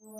Hello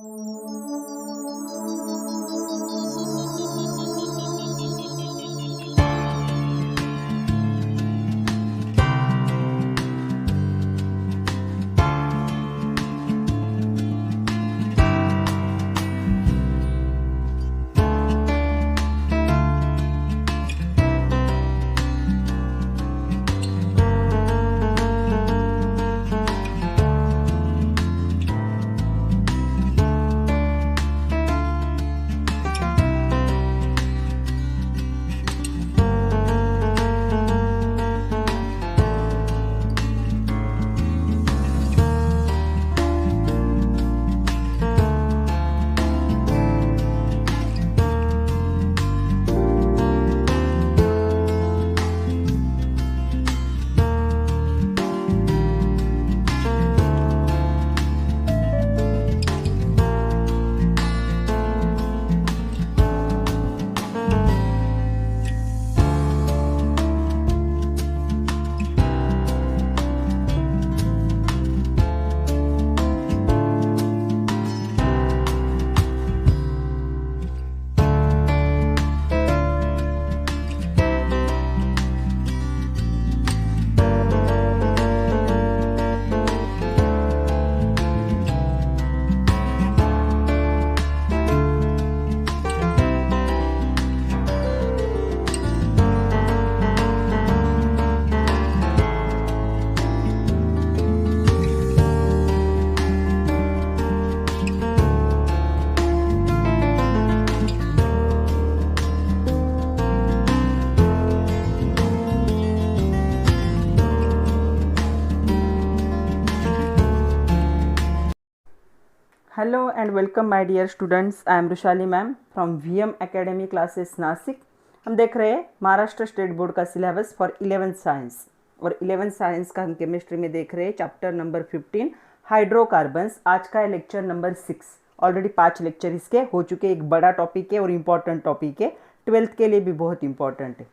and welcome my dear students. I am Rushali ma'am from VM academy classes Nashik. हम देख रहे हैं Maharashtra state board का सिलेबस फॉर 11th साइंस, और 11th science का हम केमिस्ट्री में देख रहे हैं चैप्टर नंबर 15 हाइड्रोकार्बन्स। आज का है लेक्चर नंबर 6। ऑलरेडी 5 लेक्चर इसके हो चुके। एक बड़ा टॉपिक है और इम्पॉर्टेंट टॉपिक है, 12th के लिए भी बहुत इंपॉर्टेंट है।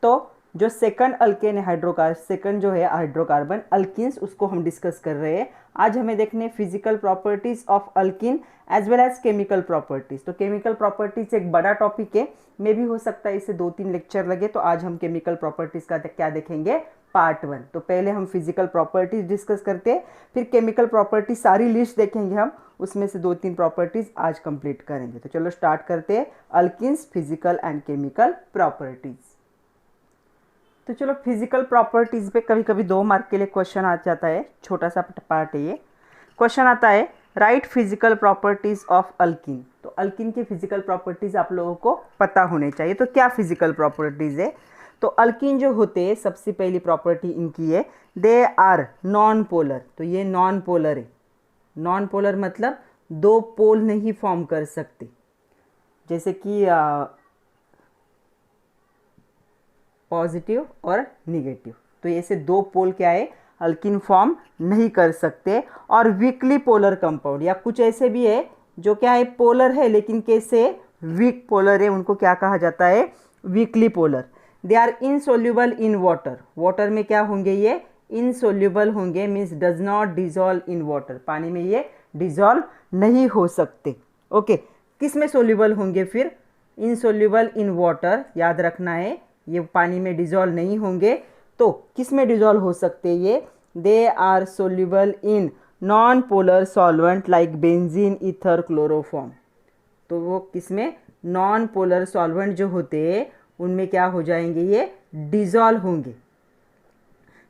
तो जो सेकंड अल्केन है सेकंड जो है हाइड्रोकार्बन अल्किन्स, उसको हम डिस्कस कर रहे हैं। आज हमें देखने physical properties of alkene as well as chemical properties. तो केमिकल प्रॉपर्टीज एक बड़ा टॉपिक है, मे भी हो सकता है इसे 2-3 लेक्चर लगे। तो आज हम केमिकल प्रॉपर्टीज का क्या देखेंगे, पार्ट 1। तो पहले हम फिजिकल प्रॉपर्टीज डिस्कस करते हैं, फिर केमिकल प्रॉपर्टीज सारी लिस्ट देखेंगे हम, उसमें से 2-3 प्रॉपर्टीज आज कंप्लीट करेंगे। तो चलो स्टार्ट करते हैं alkenes physical and chemical properties. तो चलो फिजिकल प्रॉपर्टीज पे कभी कभी 2 मार्क के लिए क्वेश्चन आ जाता है, छोटा सा पार्ट है ये। क्वेश्चन आता है right physical properties of alkene. तो अल्किन की फिजिकल प्रॉपर्टीज आप लोगों को पता होने चाहिए। तो क्या फिजिकल प्रॉपर्टीज है, तो अल्किन जो होते हैं सबसे पहली प्रॉपर्टी इनकी है दे आर नॉन पोलर। तो ये नॉन पोलर है। नॉन पोलर मतलब 2 पोल नहीं फॉर्म कर सकते, जैसे कि पॉजिटिव और निगेटिव। तो ऐसे 2 पोल क्या है, अल्किन फॉर्म नहीं कर सकते। और वीकली पोलर कंपाउंड, या कुछ ऐसे भी है जो क्या है पोलर है लेकिन कैसे वीक पोलर है, उनको क्या कहा जाता है, weakly polar. They are insoluble in water. Water में क्या होंगे, ये इनसोल्यूबल होंगे, means does not dissolve in water. पानी में ये डिजॉल्व नहीं हो सकते। ओके, किस में सोल्यूबल होंगे फिर, इनसोल्यूबल इन वाटर, याद रखना है ये पानी में डिजॉल्व नहीं होंगे। तो किस में डिजॉल्व हो सकते हैं ये, they are soluble in non polar solvent like benzene, ether, chloroform. तो वो किस में, नॉन पोलर सॉल्वेंट जो होते हैं उनमें क्या हो जाएंगे, ये डिजॉल्व होंगे।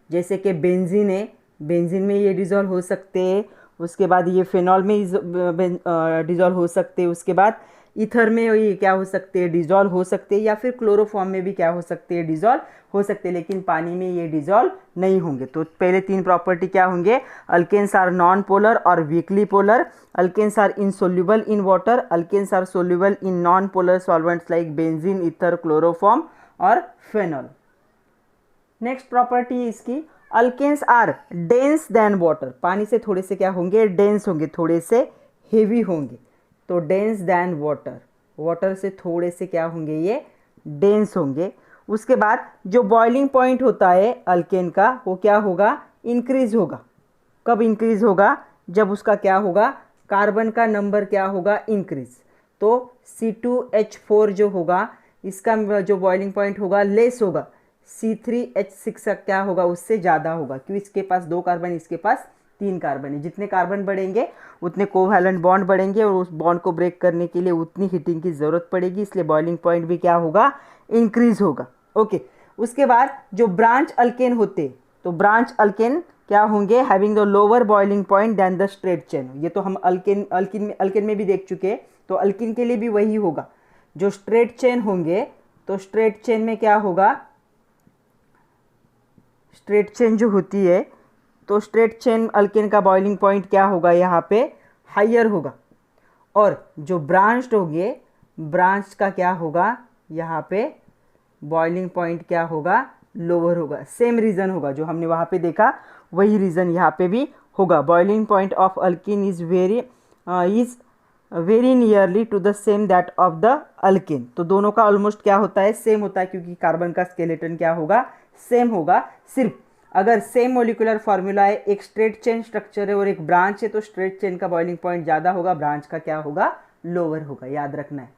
जैसे कि बेंजीन है, बेंजीन में ये डिजॉल्व हो सकते हैं। उसके बाद ये फिनॉल में डिजॉल्व हो सकते हैं। उसके बाद ईथर में ये क्या हो सकते हैं, डिजॉल्व हो सकते हैं। या फिर क्लोरोफॉर्म में भी क्या हो सकते हैं, डिजॉल्व हो सकते हैं, लेकिन पानी में ये डिजॉल्व नहीं होंगे। तो पहले 3 प्रॉपर्टी क्या होंगे, अल्केन्स आर नॉन पोलर और weakly polar, alkanes are insoluble in water, alkanes are soluble in non polar solvents like benzene, ether, chloroform और फेनॉल। नेक्स्ट प्रॉपर्टी है इसकी, alkanes are dense than water. पानी से थोड़े से क्या होंगे, डेंस होंगे, थोड़े से हेवी होंगे। तो डेंस देन वाटर, वाटर से थोड़े से क्या होंगे, ये डेंस होंगे। उसके बाद जो बॉइलिंग पॉइंट होता है अल्केन का, वो क्या होगा, इंक्रीज होगा। कब इंक्रीज होगा, जब उसका क्या होगा, कार्बन का नंबर क्या होगा, इंक्रीज। तो C2H4 जो होगा इसका जो बॉइलिंग पॉइंट होगा लेस होगा, C3H6 का क्या होगा, उससे ज़्यादा होगा। क्यों, इसके पास 2 कार्बन, इसके पास 3 कार्बन है। जितने कार्बन बढ़ेंगे उतने कोवैलेंट बॉन्ड बढ़ेंगे और उस बॉन्ड को ब्रेक करने के लिए उतनी हीटिंग की ज़रूरत पड़ेगी, इसलिए बॉइलिंग पॉइंट भी क्या होगा, इंक्रीज होगा। ओके, उसके बाद जो ब्रांच अल्केन होते, तो ब्रांच अल्केन क्या होंगे, having the lower boiling point than the straight chain. ये तो हम अल्किन में भी देख चुके हैं, तो अल्किन के लिए भी वही होगा। जो स्ट्रेट चेन होंगे तो स्ट्रेट चेन में क्या होगा, स्ट्रेट चेन जो होती है तो स्ट्रेट चेन अल्केन का बॉइलिंग पॉइंट क्या होगा, यहाँ पे हायर होगा। और जो ब्रांच्ड होंगे, ब्रांच का क्या होगा, यहाँ पे बॉइलिंग पॉइंट क्या होगा, लोअर होगा। सेम रीज़न होगा जो हमने वहाँ पे देखा, वही रीज़न यहाँ पे भी होगा। Boiling point of alkene is very nearly to the same that of the alkene. तो दोनों का ऑलमोस्ट क्या होता है, सेम होता है, क्योंकि कार्बन का स्केलेटन क्या होगा, सेम होगा। सिर्फ अगर सेम मोलिकुलर फार्मूला है, एक स्ट्रेट चेन स्ट्रक्चर है और एक ब्रांच है, तो स्ट्रेट चेन का बॉइलिंग पॉइंट ज़्यादा होगा, ब्रांच का क्या होगा, लोअर होगा। याद रखना है।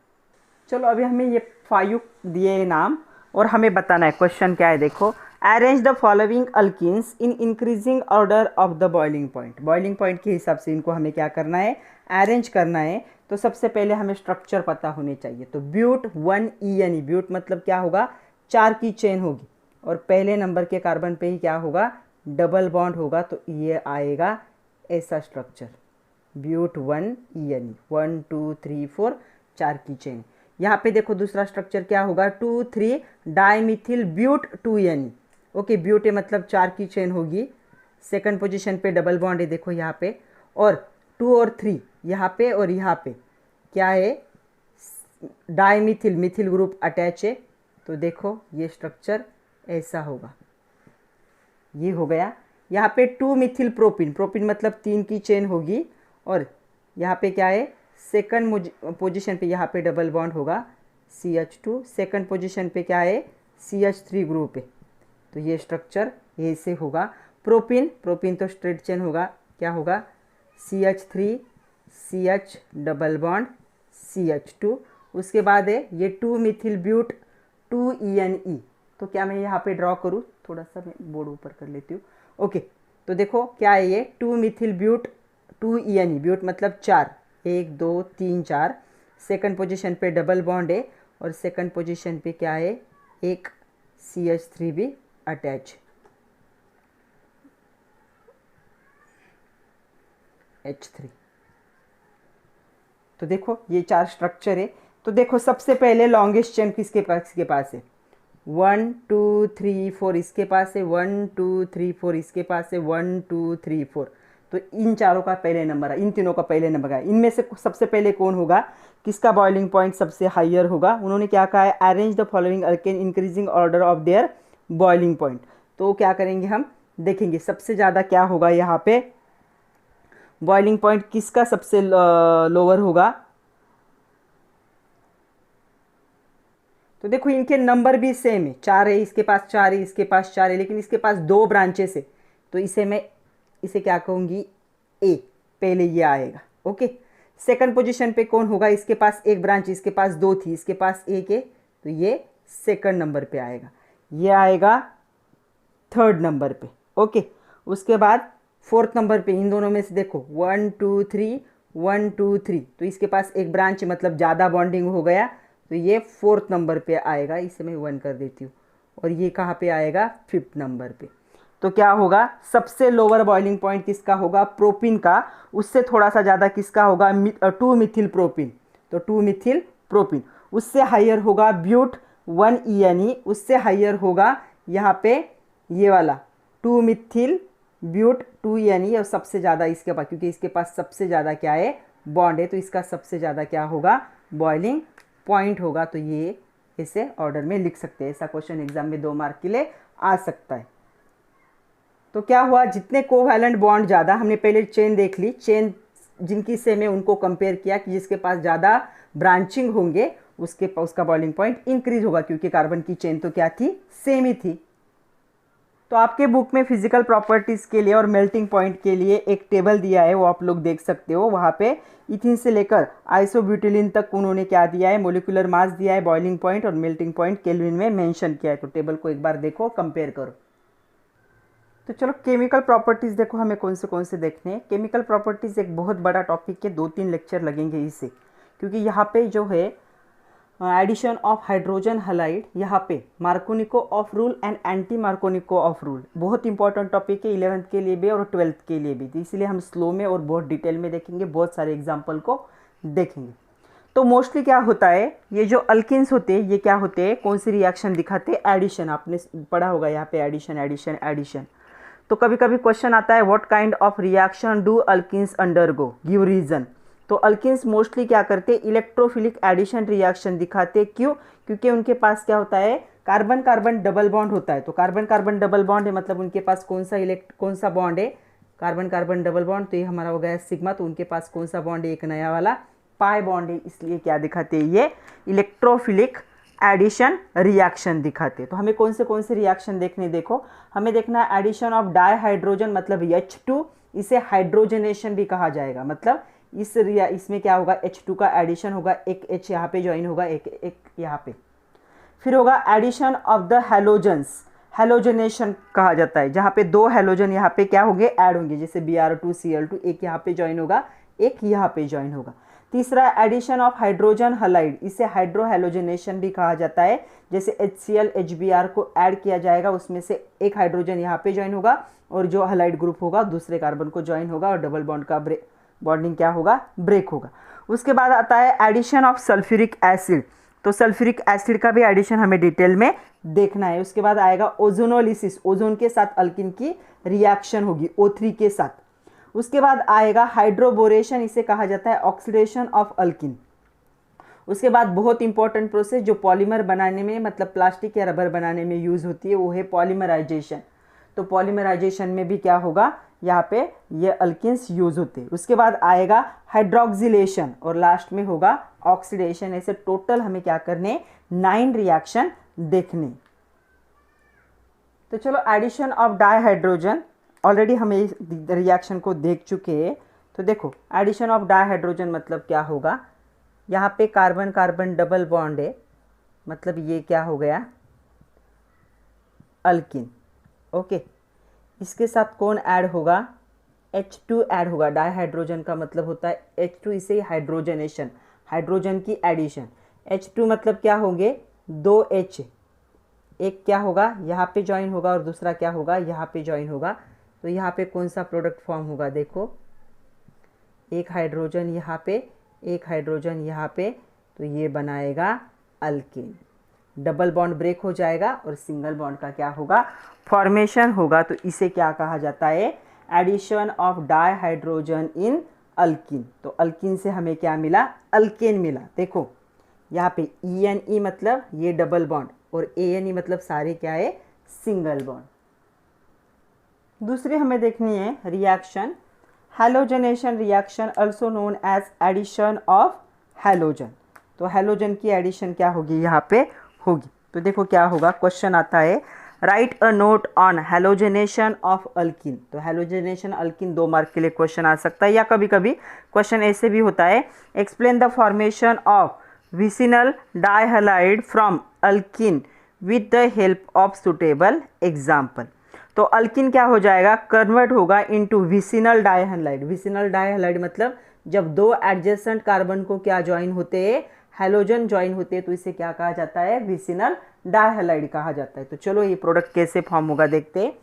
चलो अभी हमें ये 5 दिए नाम और हमें बताना है क्वेश्चन क्या है। देखो, arrange the following alkenes in increasing order of the boiling point. Boiling point के हिसाब से इनको हमें क्या करना है, अरेंज करना है। तो सबसे पहले हमें स्ट्रक्चर पता होने चाहिए। तो ब्यूट 1ENE, ब्यूट मतलब क्या होगा, 4 की चेन होगी और पहले नंबर के कार्बन पे ही क्या होगा, डबल बॉन्ड होगा। तो ये आएगा ऐसा स्ट्रक्चर, ब्यूट 1ENE, 1 2 3 4, 4 की चेन। यहाँ पे देखो दूसरा स्ट्रक्चर क्या होगा, 2 3 डाइमिथिल ब्यूट 2NE। ओके, ब्यूट है मतलब 4 की चेन होगी, सेकंड पोजीशन पे डबल बॉन्ड है, देखो यहाँ पे। और 2 और 3 यहाँ पे और यहाँ पे क्या है, डाइमिथिल, मिथिल ग्रुप अटैच है। तो देखो ये स्ट्रक्चर ऐसा होगा, ये हो गया। यहाँ पे 2 मिथिल प्रोपिन, प्रोपिन मतलब 3 की चेन होगी। और यहाँ पे क्या है, सेकंड पोजीशन पे यहाँ पे डबल बॉन्ड होगा, CH2। सेकंड पोजीशन पे क्या है, CH3 ग्रुप है। तो ये स्ट्रक्चर ऐसे होगा। प्रोपिन, प्रोपिन तो स्ट्रेट चेन होगा, क्या होगा, CH3 CH double bond CH2। उसके बाद है ये 2 मिथिल ब्यूट 2ENE। तो क्या मैं यहाँ पे ड्रॉ करूँ, थोड़ा सा मैं बोर्ड ऊपर कर लेती हूँ। ओके, तो देखो क्या है ये 2 मिथिल ब्यूट 2ENE, ब्यूट मतलब 4, 1 2 3 4। सेकंड पोजीशन पे डबल बॉन्ड है और सेकंड पोजीशन पे क्या है, एक CH3 भी अटैच, H3। तो देखो ये 4 स्ट्रक्चर है। तो देखो सबसे पहले लॉन्गेस्ट चेन किसके पास है, 1 2 3 4 इसके पास है, 1 2 3 4 इसके पास है, 1 2 3 4। तो इन चारों का पहले नंबर है, इन तीनों का पहले नंबर है। इनमें से सबसे पहले कौन होगा, किसका बॉइलिंग पॉइंट सबसे हायर होगा। उन्होंने क्या कहा है, arrange the following alkane increasing order of their boiling point. तो क्या करेंगे, हम देखेंगे सबसे ज़्यादा क्या होगा, यहाँ पे बॉइलिंग पॉइंट किसका सबसे लोअर होगा। तो देखो इनके नंबर भी सेम है, 4 है, इसके पास 4 है, इसके पास 4 है, लेकिन इसके पास 2 ब्रांचेस है। तो इसे क्या कहूँगी, ए, पहले ये आएगा। ओके, सेकंड पोजीशन पे कौन होगा, इसके पास एक ब्रांच, इसके पास 2 थी, इसके पास एक है, तो ये सेकंड नंबर पे आएगा। ये आएगा थर्ड नंबर पे। ओके, उसके बाद फोर्थ नंबर पे इन दोनों में से देखो 1 2 3 1 2 3। तो इसके पास एक ब्रांच मतलब ज़्यादा बॉन्डिंग हो गया, तो ये फोर्थ नंबर पे आएगा, इसे मैं 1 कर देती हूँ। और ये कहाँ पे आएगा, फिफ्थ नंबर पे। तो क्या होगा, सबसे लोअर बॉइलिंग पॉइंट किसका होगा, प्रोपिन का। उससे थोड़ा सा ज़्यादा किसका होगा, 2 मिथिल प्रोपिन। तो 2 मिथिल प्रोपिन। उससे हायर होगा ब्यूट 1ENE। उससे हायर होगा यहाँ पे ये वाला 2 मिथिल ब्यूट 2ENE। और सबसे ज़्यादा इसके पास, क्योंकि इसके पास सबसे ज़्यादा क्या है, बॉन्ड है, तो इसका सबसे ज़्यादा क्या होगा, बॉइलिंग पॉइंट होगा। तो ये इसे ऑर्डर में लिख सकते हैं। ऐसा क्वेश्चन एग्जाम में 2 मार्क के लिए आ सकता है। तो क्या हुआ, जितने कोवैलेंट बॉन्ड ज़्यादा, हमने पहले चेन देख ली, चेन जिनकी सेम है उनको कंपेयर किया कि जिसके पास ज़्यादा ब्रांचिंग होंगे उसका बॉइलिंग पॉइंट इंक्रीज होगा, क्योंकि कार्बन की चेन तो क्या थी, सेम ही थी। तो आपके बुक में फिजिकल प्रॉपर्टीज़ के लिए और मेल्टिंग पॉइंट के लिए एक टेबल दिया है, वो आप लोग देख सकते हो। वहाँ पे इथिन से लेकर आइसोब्यूटिलीन तक उन्होंने क्या दिया है, मोलिकुलर मास दिया है, बॉइलिंग पॉइंट और मेल्टिंग पॉइंट केल्विन में मेंशन किया है। तो टेबल को एक बार देखो, कंपेयर करो। तो चलो केमिकल प्रॉपर्टीज़ देखो हमें कौन से देखने हैं। केमिकल प्रॉपर्टीज़ एक बहुत बड़ा टॉपिक है, 2-3 लेक्चर लगेंगे इससे, क्योंकि यहाँ पे जो है एडिशन ऑफ हाइड्रोजन हलाइड, यहाँ पे Markovnikov of rule and anti Markovnikov of rule बहुत इंपॉर्टेंट टॉपिक है 11th के लिए भी और 12th के लिए भी। तो इसलिए हम स्लो में और बहुत डिटेल में देखेंगे, बहुत सारे एग्जाम्पल को देखेंगे। तो मोस्टली क्या होता है, ये जो अल्किन्स होते हैं ये क्या होते हैं, कौन सी रिएक्शन दिखाते हैं, एडिशन। आपने पढ़ा होगा यहाँ पे एडिशन एडिशन एडिशन। तो कभी कभी क्वेश्चन आता है what kind of reaction do alkynes undergo, give reason. तो अल्किन्स मोस्टली क्या करते हैं, इलेक्ट्रोफिलिक एडिशन रिएक्शन दिखाते। क्यों? क्योंकि उनके पास क्या होता है, कार्बन कार्बन डबल बॉन्ड होता है। तो कार्बन कार्बन डबल बॉन्ड है, मतलब उनके पास कौन सा बॉन्ड है, कार्बन कार्बन डबल बॉन्ड। तो ये हमारा हो गया सिग्मा। तो उनके पास कौन सा बॉन्ड है, एक नया वाला पाई बॉन्ड है। इसलिए क्या दिखाते हैं, ये इलेक्ट्रोफिलिक एडिशन रिएक्शन दिखाते। तो हमें कौन से रिएक्शन देखने, देखो हमें देखना है एडिशन ऑफ डाईहाइड्रोजन मतलब H2, इसे हाइड्रोजनेशन भी कहा जाएगा। मतलब इसमें क्या होगा, H2 का एडिशन होगा, एक H यहाँ पे ज्वाइन होगा, एक यहाँ पे। फिर होगा addition of the halogens, halogenation कहा जाता है, जहाँ पे 2 हैलोजन यहाँ पे क्या होंगे, ऐड होंगे। जैसे Br2Cl2, एक यहाँ पे ज्वाइन होगा, एक यहाँ पे ज्वाइन होगा। तीसरा एडिशन ऑफ हाइड्रोजन हलाइड, इसे हाइड्रोहैलोजनेशन भी कहा जाता है। जैसे HCl HBr को ऐड किया जाएगा, उसमें से एक हाइड्रोजन यहाँ पे ज्वाइन होगा और जो हलाइड ग्रुप होगा दूसरे कार्बन को ज्वाइन होगा और डबल बॉन्ड का बॉन्डिंग क्या होगा, ब्रेक होगा। उसके बाद आता है एडिशन ऑफ सल्फ्यूरिक एसिड। तो सल्फ्यूरिक एसिड का भी एडिशन हमें डिटेल में देखना है। उसके बाद आएगा ओजोनोलिसिस, ओजोन के साथ अल्किन की रिएक्शन होगी O3 के साथ। उसके बाद आएगा हाइड्रोबोरेशन, इसे कहा जाता है ऑक्सीडेशन ऑफ अल्किन। उसके बाद बहुत इंपॉर्टेंट प्रोसेस जो पॉलीमर बनाने में, मतलब प्लास्टिक या रबर बनाने में यूज होती है, वो है पॉलीमराइजेशन। तो पॉलीमराइजेशन में भी क्या होगा, यहाँ पे ये अल्किन्स यूज होते हैं। उसके बाद आएगा हाइड्रोक्सिलेशन और लास्ट में होगा ऑक्सीडेशन। ऐसे टोटल हमें क्या करने, 9 रिएक्शन देखने। तो चलो एडिशन ऑफ डाईहाइड्रोजन, ऑलरेडी हम इस रिएक्शन को देख चुके हैं। तो देखो एडिशन ऑफ डाईहाइड्रोजन मतलब क्या होगा, यहाँ पे कार्बन कार्बन डबल बॉन्ड है, मतलब ये क्या हो गया, अल्किन। ओके, इसके साथ कौन ऐड होगा, H2 ऐड होगा। डाईहाइड्रोजन का मतलब होता है H2, इसे हाइड्रोजनेशन, हाइड्रोजन की एडिशन। H2 मतलब क्या होंगे, 2 H, एक क्या होगा यहाँ पे ज्वाइन होगा और दूसरा क्या होगा यहाँ पे ज्वाइन होगा। तो यहाँ पे कौन सा प्रोडक्ट फॉर्म होगा, देखो एक हाइड्रोजन यहाँ पे, एक हाइड्रोजन यहाँ पे, तो ये बनाएगा अल्किन। डबल बॉन्ड ब्रेक हो जाएगा और सिंगल बॉन्ड का क्या होगा, फॉर्मेशन होगा। तो इसे क्या कहा जाता है, addition of dihydrogen in alkene. तो अल्किन से हमें क्या मिला, अल्केन मिला। देखो यहाँ पे ENE मतलब ये डबल बॉन्ड और ANE मतलब सारे क्या है, सिंगल बॉन्ड। दूसरी हमें देखनी है reaction halogenation reaction, also known as addition of halogen. तो हैलोजन की एडिशन क्या होगी, यहाँ पे होगी। तो देखो क्या होगा, क्वेश्चन आता है right a note on halogenation of alkene. तो हैलोजनेशन अल्किन 2 मार्क के लिए क्वेश्चन आ सकता है, या कभी कभी क्वेश्चन ऐसे भी होता है, explain the formation of vicinal dihalide from alkyne with the help of suitable example. तो अल्किन क्या हो जाएगा, कन्वर्ट होगा into vicinal dihalide. Vicinal dihalide मतलब जब 2 एडजेसेंट कार्बन को क्या ज्वाइन होते हैं, हैलोजन ज्वाइन होते हैं, तो इसे क्या कहा जाता है, विसिनल डाईहलाइड कहा जाता है। तो चलो ये प्रोडक्ट कैसे फॉर्म होगा देखते हैं।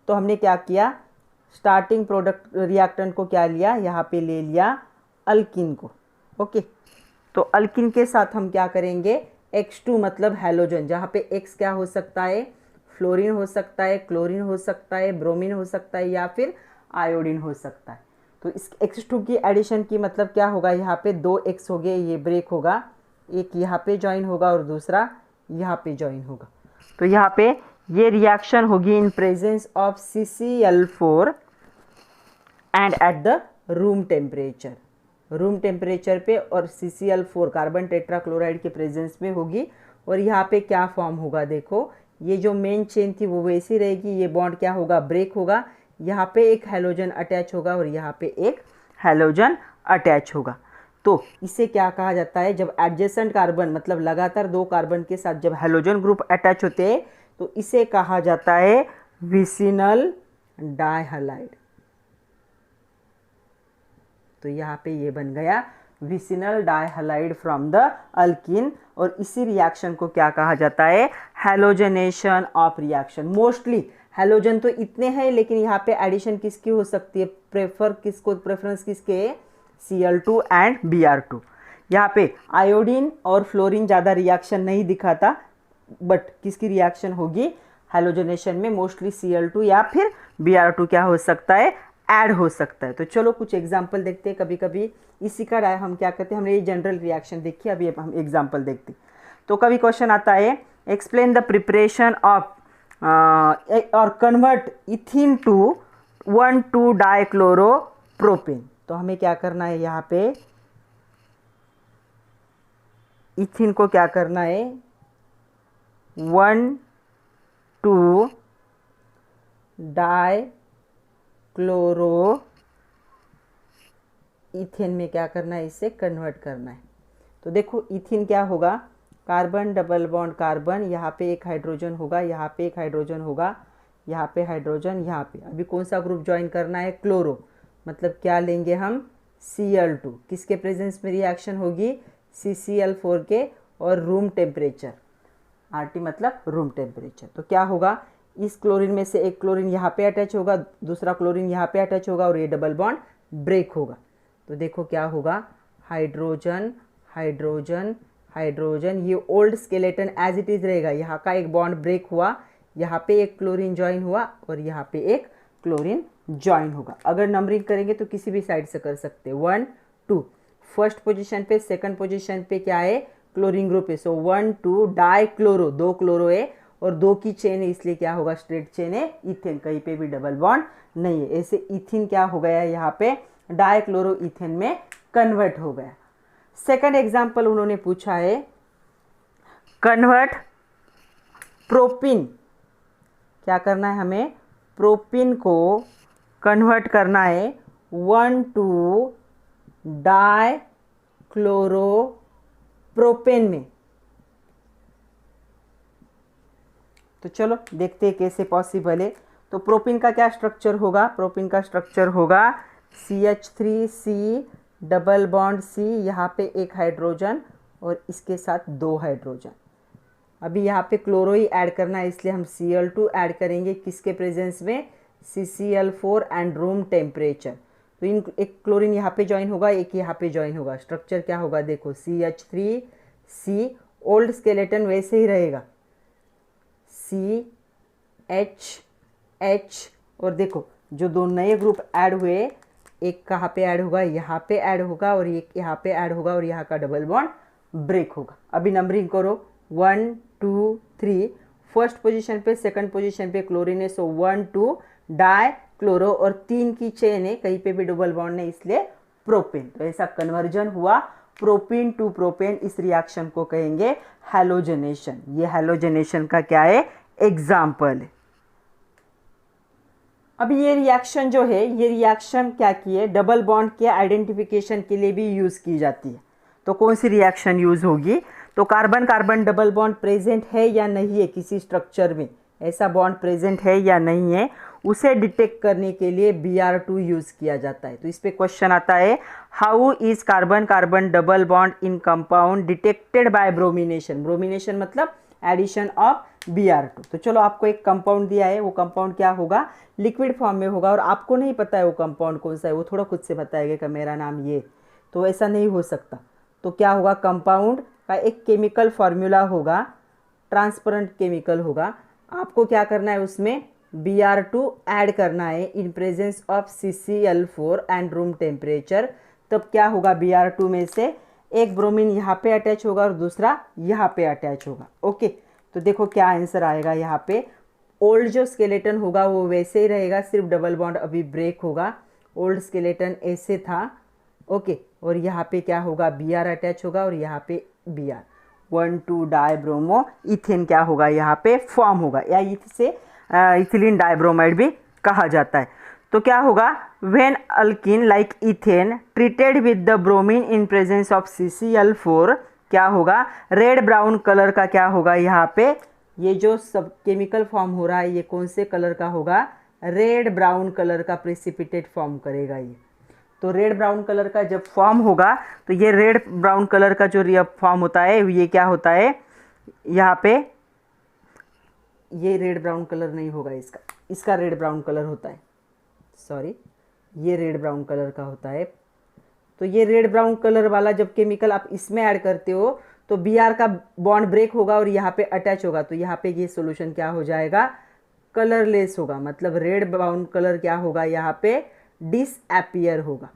तो हमने क्या किया, स्टार्टिंग प्रोडक्ट रिएक्टेंट को क्या लिया, यहाँ पे ले लिया अल्किन को। ओके, तो अल्किन के साथ हम क्या करेंगे, X2 मतलब हैलोजन, जहाँ पे X क्या हो सकता है, फ्लोरीन हो सकता है, क्लोरीन हो सकता है, ब्रोमीन हो सकता है, या फिर आयोडीन हो सकता है। तो इस X2 की एडिशन की मतलब क्या होगा, यहाँ पे 2 X हो गए, ये ब्रेक होगा, एक यहाँ पे ज्वाइन होगा और दूसरा यहाँ पे ज्वाइन होगा। तो यहाँ पे ये रिएक्शन होगी in presence of CCl4 and at the room temperature. Room temperature पे और CCl4 कार्बन टेट्राक्लोराइड के प्रेजेंस में होगी। और यहाँ पे क्या फॉर्म होगा, देखो ये जो मेन चेन थी वो वैसी रहेगी, ये बॉन्ड क्या होगा, ब्रेक होगा, यहाँ पे एक हैलोजन अटैच होगा और यहाँ पे एक हैलोजन अटैच होगा। तो इसे क्या कहा जाता है, जब एडजेसेंट कार्बन मतलब लगातार दो कार्बन के साथ जब हैलोजन ग्रुप अटैच होते हैं तो इसे कहा जाता है विसिनल डाइहलाइड। तो यहाँ पे ये बन गया विसिनल डाइहलाइड फ्रॉम द अल्किन, और इसी रिएक्शन को क्या कहा जाता है, halogenation of reaction. Mostly halogen तो इतने हैं, लेकिन यहाँ पे एडिशन किसकी हो सकती है, प्रेफरेंस किसके, Cl2 एंड Br2। यहाँ पे आयोडीन और फ्लोरीन ज़्यादा रिएक्शन नहीं दिखाता, बट किसकी रिएक्शन होगी, हैलोजनेशन में मोस्टली Cl2 या फिर Br2 क्या हो सकता है, ऐड हो सकता है। तो चलो कुछ एग्जाम्पल देखते हैं। कभी कभी इसी का हम क्या करते हैं, हमने ये जनरल रिएक्शन देखी, अभी हम एग्जाम्पल देखते हैं। तो कभी क्वेश्चन आता है, एक्सप्लेन द प्रिपरेशन ऑफ और कन्वर्ट इथिन टू 1,2-डाइक्लोरोप्रोपेन। तो हमें क्या करना है, यहाँ पे इथिन को क्या करना है, 1,2-डाइक्लोरो इथेन में क्या करना है, इसे कन्वर्ट करना है। तो देखो इथिन क्या होगा, कार्बन डबल बॉन्ड कार्बन, यहाँ पे एक हाइड्रोजन होगा, यहाँ पे एक हाइड्रोजन होगा, यहाँ पे हाइड्रोजन, यहाँ पे अभी कौन सा ग्रुप ज्वाइन करना है, क्लोरो, मतलब क्या लेंगे हम, Cl2, किसके प्रेजेंस में रिएक्शन होगी, CCl4 के, और रूम टेम्परेचर, RT मतलब रूम टेम्परेचर। तो क्या होगा, इस क्लोरीन में से एक क्लोरीन यहाँ पे अटैच होगा, दूसरा क्लोरीन यहाँ पे अटैच होगा और ये डबल बॉन्ड ब्रेक होगा। तो देखो क्या होगा, हाइड्रोजन हाइड्रोजन हाइड्रोजन, ये old skeleton as it is रहेगा, यहाँ का एक बॉन्ड ब्रेक हुआ, यहाँ पे एक क्लोरीन ज्वाइन हुआ और यहाँ पे एक क्लोरीन ज्वाइन होगा। अगर नंबरिंग करेंगे तो किसी भी साइड से कर सकते हैं, 1 2, फर्स्ट पोजीशन पे, सेकंड पोजीशन पे क्या है, क्लोरीन ग्रुप है, सो 1,2 डाइक्लोरो, दो क्लोरो है और दो की चेन है, इसलिए क्या होगा, स्ट्रेट चेन है, इथेन, कहीं पे भी डबल बॉन्ड नहीं है। ऐसे इथिन क्या हो गया, यहाँ पे डाइक्लोरो इथेन में कन्वर्ट हो गया। सेकंड एग्जाम्पल उन्होंने पूछा है, कन्वर्ट प्रोपिन, क्या करना है हमें, प्रोपिन को कन्वर्ट करना है 1,2-डाइक्लोरोप्रोपेन में। तो चलो देखते हैं कैसे पॉसिबल है। तो प्रोपिन का क्या स्ट्रक्चर होगा, प्रोपिन का स्ट्रक्चर होगा CH3C डबल बॉन्ड C, यहाँ पे एक हाइड्रोजन और इसके साथ दो हाइड्रोजन। अभी यहाँ पे क्लोरो ही ऐड करना है, इसलिए हम Cl2 ऐड करेंगे, किसके प्रेजेंस में, CCl4 एंड रूम टेम्परेचर। तो इन एक क्लोरीन यहाँ पे ज्वाइन होगा, एक यहाँ पे ज्वाइन होगा, स्ट्रक्चर क्या होगा, देखो CH3C, ओल्ड स्केलेटन वैसे ही रहेगा, CH और देखो जो दो नए ग्रुप ऐड हुए, एक कहाँ पे ऐड होगा, यहाँ पे ऐड होगा और एक यहाँ पे ऐड होगा और यहाँ का डबल बॉन्ड ब्रेक होगा। अभी नंबरिंग करो, 1 2 3, फर्स्ट पोजीशन पे, सेकंड पोजीशन पे क्लोरीन है, सो 1,2 डाइक्लोरो और 3 की चेन है, कहीं पे भी डबल बॉन्ड नहीं, इसलिए प्रोपेन। तो ऐसा कन्वर्जन हुआ प्रोपिन टू प्रोपेन, इस रिएक्शन को कहेंगे हैलोजनेशन। ये हैलोजनेशन का क्या है, एग्जाम्पल है। अभी ये रिएक्शन जो है, ये रिएक्शन क्या की है, डबल बॉन्ड के आइडेंटिफिकेशन के लिए भी यूज़ की जाती है। तो कौन सी रिएक्शन यूज़ होगी, तो carbon carbon double bond present है या नहीं है किसी स्ट्रक्चर में, ऐसा बॉन्ड प्रेजेंट है या नहीं है, उसे डिटेक्ट करने के लिए Br2 यूज़ किया जाता है। तो इस पे क्वेश्चन आता है, how is carbon carbon double bond in compound detected by bromination. Bromination मतलब एडिशन ऑफ Br2। तो चलो आपको एक कंपाउंड दिया है, वो कंपाउंड क्या होगा, लिक्विड फॉर्म में होगा और आपको नहीं पता है वो कंपाउंड कौन सा है, वो थोड़ा खुद से बताएगा कि मेरा नाम ये, तो ऐसा नहीं हो सकता। तो क्या होगा, कंपाउंड का एक केमिकल फार्मूला होगा, ट्रांसपेरेंट केमिकल होगा, आपको क्या करना है, उसमें Br2 ऐड करना है इन presence of CCl4 and room temperature. तब क्या होगा, Br2 में से एक ब्रोमीन यहाँ पे अटैच होगा और दूसरा यहाँ पे अटैच होगा। ओके, तो देखो क्या आंसर आएगा, यहाँ पे ओल्ड जो स्केलेटन होगा वो वैसे ही रहेगा, सिर्फ डबल बॉन्ड अभी ब्रेक होगा, ओल्ड स्केलेटन ऐसे था। ओके, और यहाँ पे क्या होगा, Br अटैच होगा और यहाँ पे Br। 1,2 डाइब्रोमो इथेन क्या होगा यहाँ पे फॉर्म होगा, या इसे इथिलीन डाइब्रोमाइड भी कहा जाता है। तो क्या होगा, when alkene like ethane treated with the bromine in presence of CCl4 क्या होगा, रेड ब्राउन कलर का क्या होगा यहाँ पे, ये जो सब केमिकल फॉर्म हो रहा है ये कौन से कलर का होगा, रेड ब्राउन कलर का प्रेसिपिटेट फॉर्म करेगा ये। तो रेड ब्राउन कलर का जब फॉर्म होगा तो ये रेड ब्राउन कलर का जो फॉर्म होता है ये क्या होता है, यहाँ पे ये रेड ब्राउन कलर नहीं होगा, इसका रेड ब्राउन कलर होता है, सॉरी ये रेड ब्राउन कलर का होता है। तो ये रेड ब्राउन कलर वाला जब केमिकल आप इसमें ऐड करते हो तो Br का बॉन्ड ब्रेक होगा और यहाँ पे अटैच होगा, तो यहाँ पे ये सॉल्यूशन क्या हो जाएगा, कलरलेस होगा, मतलब रेड ब्राउन कलर क्या होगा यहाँ पे, डिसअपियर होगा।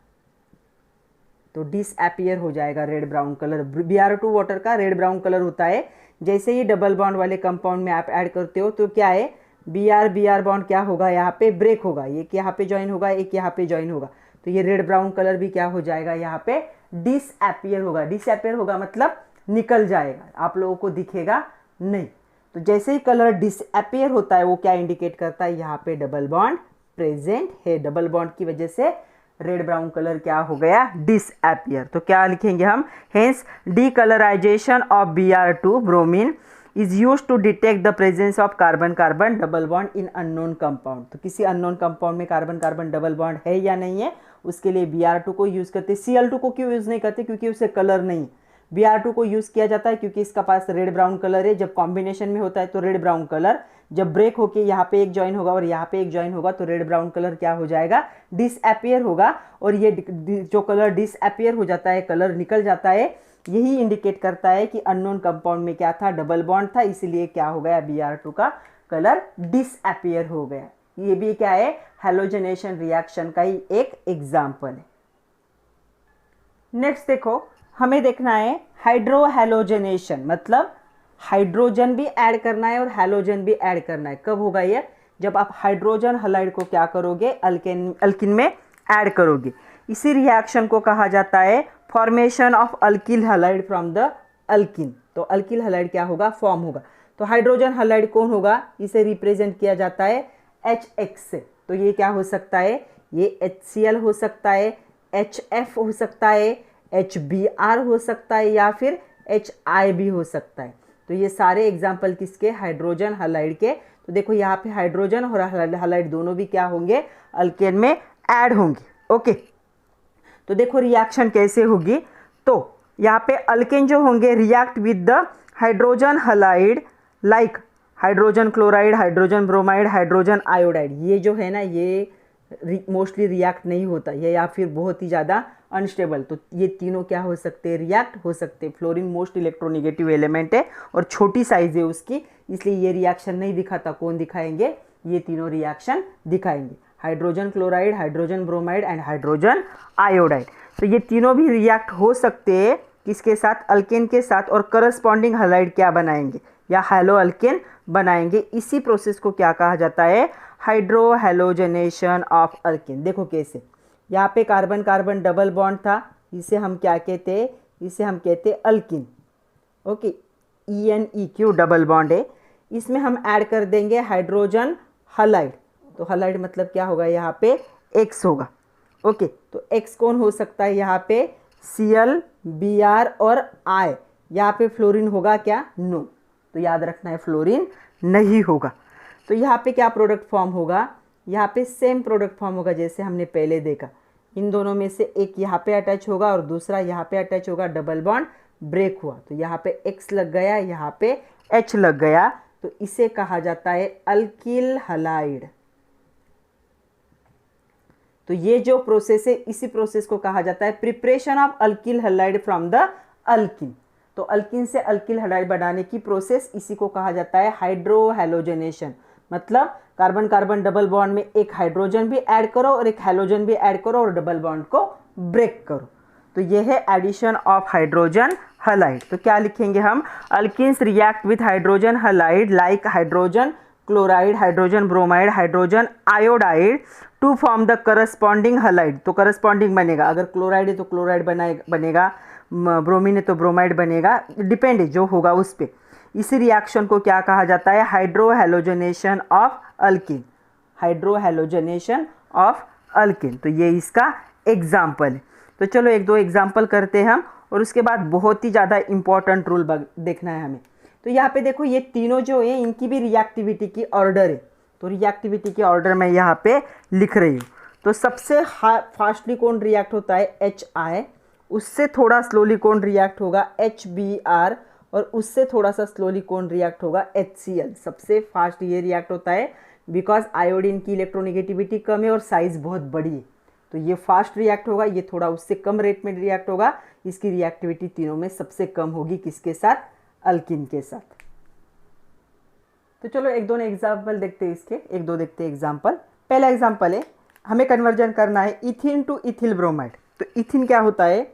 तो डिसअपियर हो जाएगा red brown colour. Br2 water का रेड ब्राउन कलर होता है। जैसे ही डबल बॉन्ड वाले कंपाउंड में आप ऐड करते हो तो क्या है, Br बॉन्ड क्या होगा यहाँ पे ब्रेक होगा, एक यहाँ पे ज्वाइन होगा, एक यहाँ पे ज्वाइन होगा, तो ये रेड ब्राउन कलर भी क्या हो जाएगा यहाँ पे, डिसअपियर होगा। डिसअपियर होगा मतलब निकल जाएगा, आप लोगों को दिखेगा नहीं। तो जैसे ही कलर डिसअपियर होता है वो क्या इंडिकेट करता है, यहाँ पे डबल बॉन्ड प्रेजेंट है, डबल बॉन्ड की वजह से रेड ब्राउन कलर क्या हो गया, डिसअपियर। तो क्या लिखेंगे हम, hence decolourization of Br2 bromine is use to detect the presence of carbon carbon double bond in unknown compound. तो किसी अननोन कंपाउंड में कार्बन कार्बन डबल बॉन्ड है या नहीं है, उसके लिए Br2 को यूज करते। Cl2 को क्यों यूज नहीं करते, क्योंकि उसे कलर नहीं। Br2 को यूज किया जाता है क्योंकि इसका पास रेड ब्राउन कलर है, जब कॉम्बिनेशन में होता है तो रेड ब्राउन कलर, जब ब्रेक होके यहाँ पे एक ज्वाइन होगा और यहाँ पे एक ज्वाइन होगा तो रेड ब्राउन कलर क्या हो जाएगा, डिसअपियर होगा। और ये जो कलर डिसअपियर हो जाता है, कलर निकल जाता है, यही इंडिकेट करता है कि अननोन कंपाउंड में क्या था, डबल बॉन्ड था, इसीलिए क्या हो गया, Br2 का कलर डिसअपियर हो गया। ये भी क्या है, हैलोजनेशन रिएक्शन का ही एक एग्जाम्पल है। नेक्स्ट देखो, हमें देखना है हाइड्रोहैलोजनेशन, मतलब हाइड्रोजन भी ऐड करना है और हैलोजन भी ऐड करना है। कब होगा ये, जब आप हाइड्रोजन हलाइड को क्या करोगे, अल्किन में ऐड करोगे। इसी रिएक्शन को कहा जाता है formation of alkyl halide from the alkene. तो अल्किल हलाइड क्या होगा, फॉर्म होगा। तो हाइड्रोजन हलाइड कौन होगा, इसे रिप्रेजेंट किया जाता है HX से। तो ये क्या हो सकता है, ये HCl हो सकता है, HF हो सकता है, HBr हो सकता है, या फिर HI भी हो सकता है। तो ये सारे एग्जाम्पल किसके, हाइड्रोजन हलाइड के। तो देखो यहाँ पे हाइड्रोजन और हलाइड दोनों भी क्या होंगे, अल्केन में ऐड होंगे। ओके, तो देखो रिएक्शन कैसे होगी। तो यहाँ पे अल्केन जो होंगे react with the hydrogen halide like hydrogen chloride, hydrogen bromide, hydrogen iodide. ये जो है ना, ये मोस्टली रिएक्ट नहीं होता ये, या फिर बहुत ही ज़्यादा अनस्टेबल। तो ये तीनों क्या हो सकते हैं, रिएक्ट हो सकते हैं। फ्लोरीन मोस्ट इलेक्ट्रोनेगेटिव एलिमेंट है और छोटी साइज है उसकी, इसलिए ये रिएक्शन नहीं दिखाता। कौन दिखाएंगे, ये तीनों रिएक्शन दिखाएंगे, hydrogen chloride, hydrogen bromide and hydrogen iodide. तो ये तीनों भी रिएक्ट हो सकते हैं किसके साथ, अल्केन के साथ, और करस्पॉन्डिंग हलाइड क्या बनाएंगे, या हैलो अल्केन बनाएंगे। इसी प्रोसेस को क्या कहा जाता है, हाइड्रोहैलोजनेशन ऑफ अल्केन। देखो कैसे, यहाँ पे कार्बन कार्बन डबल बॉन्ड था, इसे हम क्या कहते हैं, इसे हम कहते हैं alkene. Okay, EN-EQ double bond है, इसमें हम ऐड कर देंगे हाइड्रोजन हलाइड। तो हलाइड मतलब क्या होगा, यहाँ पे X होगा। ओके, तो X कौन हो सकता है, यहाँ पे Cl, Br और I। यहाँ पे फ्लोरीन होगा क्या, नो। तो याद रखना है फ्लोरीन नहीं होगा। तो यहाँ पे क्या प्रोडक्ट फॉर्म होगा, यहाँ पे सेम प्रोडक्ट फॉर्म होगा जैसे हमने पहले देखा। इन दोनों में से एक यहाँ पे अटैच होगा और दूसरा यहाँ पे अटैच होगा, डबल बॉन्ड ब्रेक हुआ, तो यहाँ पे X लग गया, यहाँ पे H लग गया, तो इसे कहा जाता है अल्किल हलाइड। तो ये जो प्रोसेस है, इसी प्रोसेस को कहा जाता है preparation of alkyl halide from the alkene. तो अल्किन से अल्किल हलाइड बनाने की प्रोसेस, इसी को कहा जाता है हाइड्रोहैलोजनेशन। मतलब कार्बन कार्बन डबल बॉन्ड में एक हाइड्रोजन भी ऐड करो और एक हैलोजन भी ऐड करो और डबल बॉन्ड को ब्रेक करो। तो ये है एडिशन ऑफ हाइड्रोजन हलाइड। तो क्या लिखेंगे हम, alkenes react with hydrogen halide like hydrogen chloride, hydrogen bromide, hydrogen iodide to form the corresponding halide. तो करस्पॉन्डिंग बनेगा, अगर क्लोराइड है तो क्लोराइड बनेगा, ब्रोमीन है तो ब्रोमाइड बनेगा, डिपेंड है जो होगा उस पर। इसी रिएक्शन को क्या कहा जाता है? हाइड्रोहेलोजनेशन ऑफ अल्किन, हाइड्रोहेलोजनेशन ऑफ अल्किन। तो ये इसका एग्जाम्पल है। तो चलो एक दो एग्जाम्पल करते हैं हम, और उसके बाद बहुत ही ज़्यादा इंपॉर्टेंट रूल देखना है हमें। तो यहाँ पे देखो ये तीनों जो है इनकी भी रिएक्टिविटी की ऑर्डर है, तो रिएक्टिविटी की ऑर्डर मैं यहाँ पे लिख रही हूँ। तो सबसे फास्टली कौन रिएक्ट होता है? HI, उससे थोड़ा स्लोली कौन रिएक्ट होगा? HBr, और उससे थोड़ा सा स्लोली कौन रिएक्ट होगा? HCl। सबसे फास्ट ये रिएक्ट होता है बिकॉज आयोडीन की इलेक्ट्रोनेगेटिविटी कम है और साइज बहुत बड़ी है, तो ये फास्ट रिएक्ट होगा। ये थोड़ा उससे कम रेट में रिएक्ट होगा, इसकी रिएक्टिविटी तीनों में सबसे कम होगी। किसके साथ? अल्किन के साथ। तो चलो एक दो एग्जाम्पल देखते हैं इसके, एक दो देखते हैं एग्जाम्पल। पहला एग्जाम्पल है, हमें कन्वर्जन करना है इथिन टू इथिल ब्रोमाइड। तो इथिन क्या होता है?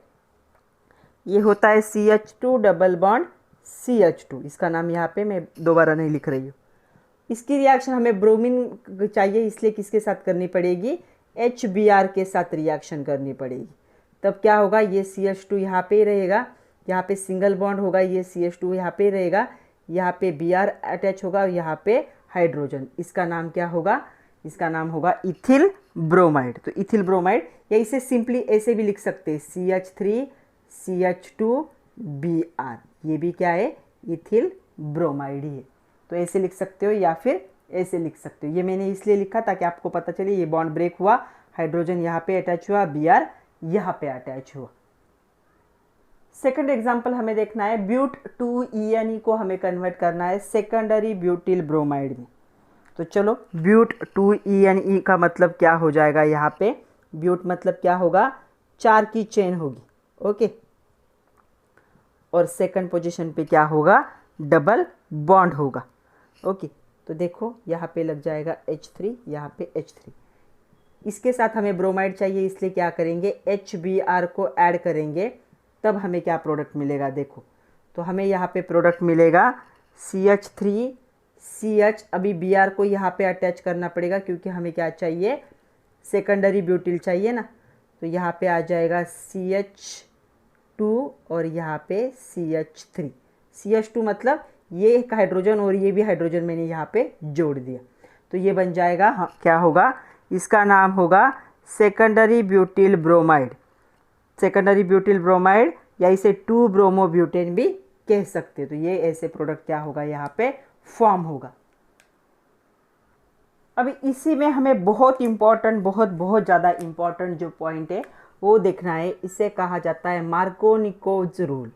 ये होता है CH2 डबल बॉन्ड CH2। इसका नाम यहाँ पे मैं दोबारा नहीं लिख रही हूँ। इसकी रिएक्शन हमें ब्रोमीन चाहिए, इसलिए किसके साथ करनी पड़ेगी? HBr के साथ रिएक्शन करनी पड़ेगी। तब क्या होगा? ये CH2 यहाँ पे रहेगा, यहाँ पे सिंगल बॉन्ड होगा, ये CH2 यहाँ पे रहेगा, यहाँ पे Br अटैच होगा, यहाँ पे हाइड्रोजन। इसका नाम क्या होगा? इसका नाम होगा इथिल ब्रोमाइड। तो इथिल ब्रोमाइड, या इसे सिंपली ऐसे भी लिख सकते हैं CH3 CH2 Br। ये भी क्या है? इथिल ब्रोमाइड ही है। तो ऐसे लिख सकते हो या फिर ऐसे लिख सकते हो। ये मैंने इसलिए लिखा ताकि आपको पता चले ये बॉन्ड ब्रेक हुआ, हाइड्रोजन यहाँ पे अटैच हुआ, Br यहाँ पे अटैच हुआ। सेकंड एग्जांपल हमें देखना है, ब्यूट 2ENE को हमें कन्वर्ट करना है सेकेंडरी ब्यूटिल ब्रोमाइड में। तो चलो ब्यूट 2ENE का मतलब क्या हो जाएगा? यहाँ पे ब्यूट मतलब क्या होगा? 4 की चेन होगी, ओके। और सेकंड पोजीशन पे क्या होगा? डबल बॉन्ड होगा, ओके। तो देखो यहाँ पे लग जाएगा H3, यहाँ पे H3। इसके साथ हमें ब्रोमाइड चाहिए, इसलिए क्या करेंगे? HBr को ऐड करेंगे, तब हमें क्या प्रोडक्ट मिलेगा? देखो तो हमें यहाँ पे प्रोडक्ट मिलेगा CH3 CH। अभी Br को यहाँ पे अटैच करना पड़ेगा क्योंकि हमें क्या चाहिए? सेकेंडरी ब्यूटिल चाहिए ना। तो यहाँ पे आ जाएगा CH2 और यहाँ पे CH3। CH2 मतलब ये एक हाइड्रोजन और ये भी हाइड्रोजन मैंने यहाँ पे जोड़ दिया, तो ये बन जाएगा क्या होगा? इसका नाम होगा secondary butyl bromide. Secondary butyl bromide, या इसे 2 ब्रोमो ब्यूटेन भी कह सकते हैं। तो ये ऐसे प्रोडक्ट क्या होगा? यहाँ पे फॉर्म होगा। अभी इसी में हमें बहुत इंपॉर्टेंट, बहुत ज़्यादा इंपॉर्टेंट जो पॉइंट है वो देखना है। इसे कहा जाता है मार्कोनिकोज रूल।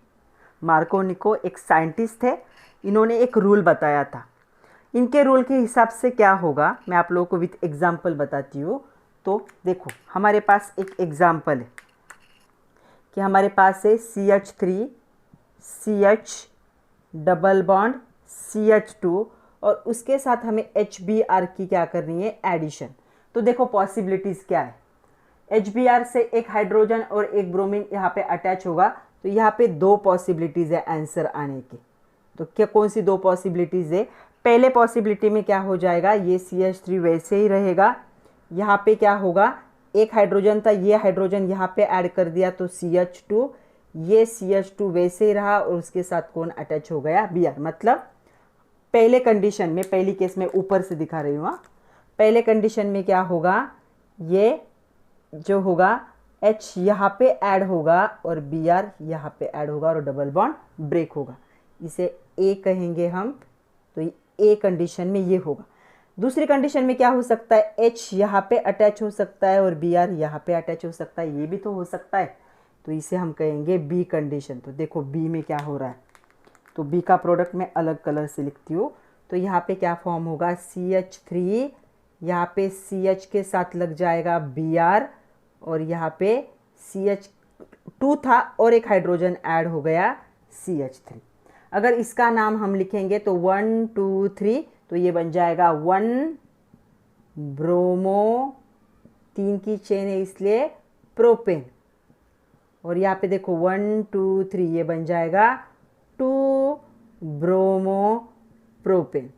मार्कोनिको एक साइंटिस्ट थे, इन्होंने एक रूल बताया था। इनके रूल के हिसाब से क्या होगा मैं आप लोगों को विथ एग्जाम्पल बताती हूँ। तो देखो हमारे पास एक एग्जाम्पल है कि हमारे पास है CH3 CH double bond CH2, और उसके साथ हमें HBr की क्या करनी है? एडिशन। तो देखो पॉसिबिलिटीज़ क्या है? HBr से एक हाइड्रोजन और एक ब्रोमीन यहाँ पे अटैच होगा, तो यहाँ पे 2 पॉसिबिलिटीज़ है आंसर आने की। तो क्या कौन सी 2 पॉसिबिलिटीज़ है? पहले पॉसिबिलिटी में क्या हो जाएगा? ये CH3 वैसे ही रहेगा, यहाँ पे क्या होगा? एक हाइड्रोजन था, ये हाइड्रोजन यहाँ पे ऐड कर दिया तो CH2, ये CH2 वैसे ही रहा और उसके साथ कौन अटैच हो गया? Br। मतलब पहले कंडीशन में, पहली केस में ऊपर से दिखा रही हूँ, पहले कंडीशन में क्या होगा? ये जो होगा H यहाँ पे ऐड होगा और Br यहाँ पे ऐड होगा और डबल बॉन्ड ब्रेक होगा। इसे A कहेंगे हम। तो A कंडीशन में ये होगा। दूसरी कंडीशन में क्या हो सकता है? H यहाँ पे अटैच हो सकता है और Br यहाँ पे अटैच हो सकता है, ये भी तो हो सकता है। तो इसे हम कहेंगे B कंडीशन। तो देखो B में क्या हो रहा है? तो B का प्रोडक्ट मैं अलग कलर से लिखती हूँ। तो यहाँ पे क्या फॉर्म होगा? CH3, यहाँ पे CH के साथ लग जाएगा Br, और यहाँ पे CH2 था और एक हाइड्रोजन ऐड हो गया CH3। अगर इसका नाम हम लिखेंगे तो 1 2 3, तो ये बन जाएगा 1 ब्रोमो, 3 की चेन है इसलिए प्रोपेन। और यहाँ पे देखो 1 2 3, ये बन जाएगा 2 ब्रोमो प्रोपेन।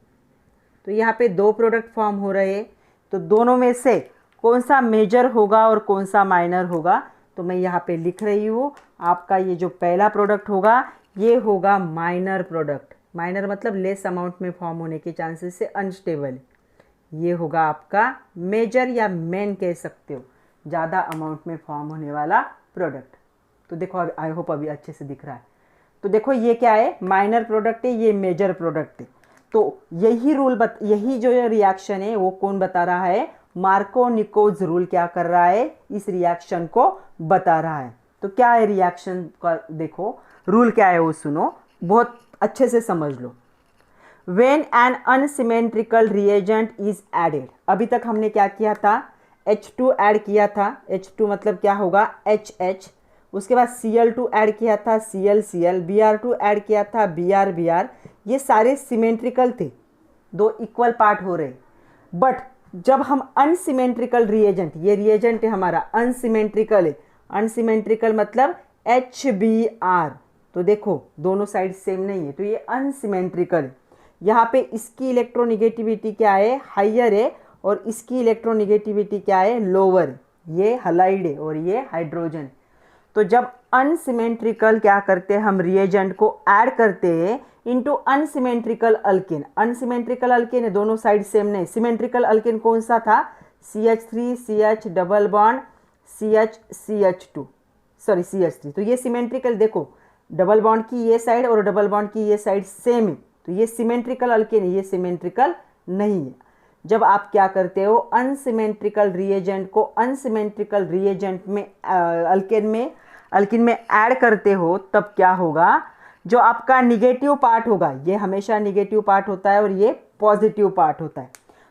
तो यहाँ पे 2 प्रोडक्ट फॉर्म हो रहे हैं। तो दोनों में से कौन सा मेजर होगा और कौन सा माइनर होगा? तो मैं यहाँ पे लिख रही हूँ आपका ये जो पहला प्रोडक्ट होगा ये होगा माइनर प्रोडक्ट। माइनर मतलब लेस अमाउंट में फॉर्म होने के चांसेस से अनस्टेबल। ये होगा आपका मेजर या मेन कह सकते हो, ज़्यादा अमाउंट में फॉर्म होने वाला प्रोडक्ट। तो देखो आई होप अभी अच्छे से दिख रहा है। तो देखो ये क्या है, माइनर प्रोडक्ट है, ये मेजर प्रोडक्ट है। तो यही जो रिएक्शन है वो कौन बता रहा है, मार्को-निकोज रूल क्या कर रहा है, इस रिएक्शन को बता रहा है। तो क्या है रिएक्शन का, देखो रूल क्या है वो सुनो, बहुत अच्छे से समझ लो। When an unsymmetrical reagent is added, अभी तक हमने क्या किया था, H2 ऐड किया था। H2 मतलब क्या होगा, HH। उसके बाद Cl2 ऐड किया था, Cl, Br2 ऐड किया था, Br। ये सारे सिमेट्रिकल थे, दो इक्वल पार्ट हो रहे। बट जब हम अनसिमेट्रिकल रिएजेंट, ये रिएजेंट है हमारा अनसिमेट्रिकल है, अनसिमेट्रिकल मतलब HBr, तो देखो दोनों साइड सेम नहीं है, तो ये अनसिमेट्रिकल है। यहाँ पे इसकी इलेक्ट्रोनिगेटिविटी क्या है, हाइयर है, और इसकी इलेक्ट्रोनिगेटिविटी क्या है, लोअर। ये हलाइड है और ये हाइड्रोजन। तो जब अनसिमेट्रिकल क्या करते हैं, हम रिएजेंट को ऐड करते हैं into unsymmetrical alkane. Unsymmetrical alkane है, दोनों साइड सेम नहीं। सिमेट्रिकल अल्केन कौन सा था, CH3 CH double bond CH CH2 sorry CH3। तो ये सिमेट्रिकल, देखो डबल बॉन्ड की ये साइड और डबल बॉन्ड की ये साइड सेम है, तो ये सिमेट्रिकल अल्केन है, ये सिमेट्रिकल नहीं है। जब आप क्या करते हो, अनसिमेट्रिकल रिएजेंट को अनसिमेट्रिकल रिएजेंट में अल्किन में ऐड करते हो, तब क्या होगा, जो आपका निगेटिव पार्ट होगा, ये हमेशा निगेटिव पार्ट होता है और ये पॉजिटिव पार्ट होता है।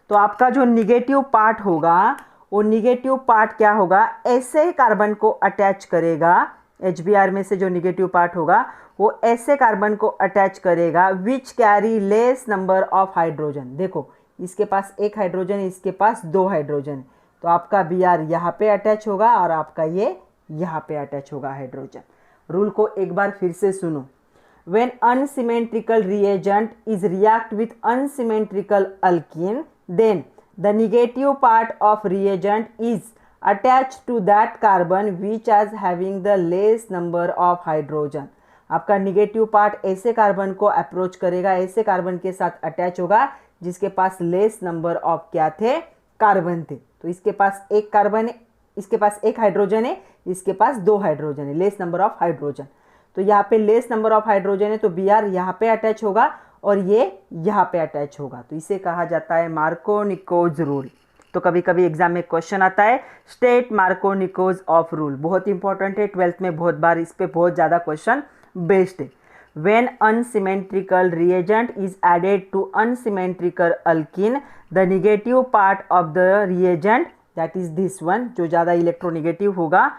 तो आपका जो निगेटिव पार्ट होगा, वो निगेटिव पार्ट क्या होगा, ऐसे कार्बन को अटैच करेगा। HBr में से जो निगेटिव पार्ट होगा वो ऐसे कार्बन को अटैच करेगा which carry less number of hydrogen. देखो इसके पास एक हाइड्रोजन है, इसके पास दो हाइड्रोजन है, तो आपका Br यहाँ पे अटैच होगा और आपका ये यहाँ पे अटैच होगा हाइड्रोजन। रूल को एक बार फिर से सुनो। When unsymmetrical reagent is react with unsymmetrical alkene, then the negative part of reagent is attached to that carbon which is having the less number of hydrogen। आपका निगेटिव पार्ट ऐसे carbon को approach करेगा, ऐसे carbon के साथ attach होगा जिसके पास less number of क्या थे, कार्बन थे। तो इसके पास एक कार्बन है, इसके पास एक हाइड्रोजन है, इसके पास दो हाइड्रोजन है, लेस नंबर ऑफ हाइड्रोजन। तो यहाँ पे लेस नंबर ऑफ हाइड्रोजन है, तो Br यहाँ पे अटैच होगा और ये यहाँ पे अटैच होगा। तो इसे कहा जाता है मार्को-निकोज रूल। तो कभी कभी एग्जाम में क्वेश्चन आता है स्टेट मार्को-निकोज ऑफ रूल, बहुत इंपॉर्टेंट है, 12th में बहुत बार इस पे बहुत ज़्यादा क्वेश्चन बेस्ड है। When unsymmetrical reagent is added to unsymmetrical alkene, the negative part of the reagent, that is this one, जो ज़्यादा इलेक्ट्रोनिगेटिव होगा,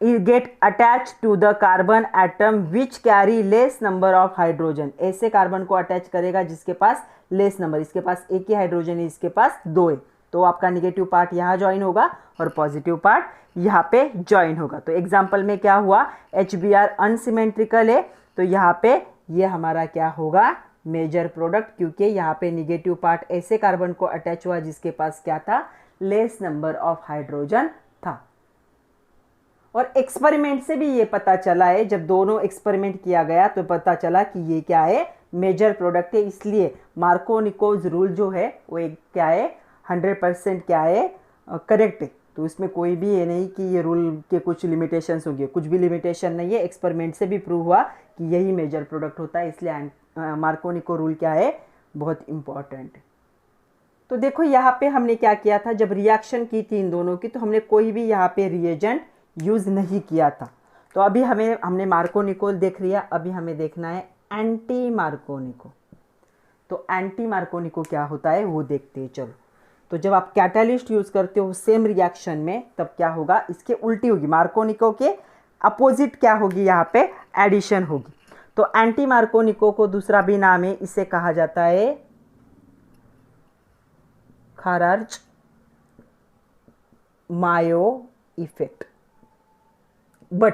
it get attached to the carbon atom which carry less number of hydrogen। ऐसे carbon को attach करेगा जिसके पास less number, इसके पास एक ही hydrogen है, इसके पास दो है, तो आपका निगेटिव पार्ट यहाँ ज्वाइन होगा और पॉजिटिव पार्ट यहाँ पे ज्वाइन होगा। तो एग्जाम्पल में क्या हुआ, HBr अनसिमेट्रिकल है, तो यहाँ पे ये हमारा क्या होगा, मेजर प्रोडक्ट, क्योंकि यहाँ पे निगेटिव पार्ट ऐसे कार्बन को अटैच हुआ जिसके पास क्या था, लेस नंबर ऑफ हाइड्रोजन था। और एक्सपेरिमेंट से भी ये पता चला है, जब दोनों एक्सपेरिमेंट किया गया तो पता चला कि ये क्या है, मेजर प्रोडक्ट है। इसलिए मार्को-निकोज रूल जो है वो एक क्या है, 100% क्या है, करेक्ट है। तो इसमें कोई भी ये नहीं कि ये रूल के कुछ लिमिटेशंस होंगे, कुछ भी लिमिटेशन नहीं है, एक्सपेरिमेंट से भी प्रूव हुआ कि यही मेजर प्रोडक्ट होता है। इसलिए मार्को-निको रूल क्या है, बहुत इंपॉर्टेंट है। तो देखो यहाँ पे हमने क्या किया था, जब रिएक्शन की थी इन दोनों की, तो हमने कोई भी यहाँ पे रिएजेंट यूज़ नहीं किया था। तो अभी हमने मार्को-निको देख लिया, अभी हमें देखना है एंटी मार्को-निको। तो एंटी मार्को-निको क्या होता है वो देखते हैं, चलो। तो जब आप कैटालिस्ट यूज़ करते हो सेम रिएक्शन में, तब क्या होगा, इसके उल्टी होगी, मार्को-निको के अपोजिट क्या होगी, यहाँ पे एडिशन होगी। तो एंटी मार्को-निको को दूसरा भी नाम है, इसे कहा जाता है खारज-मायो इफेक्ट। बट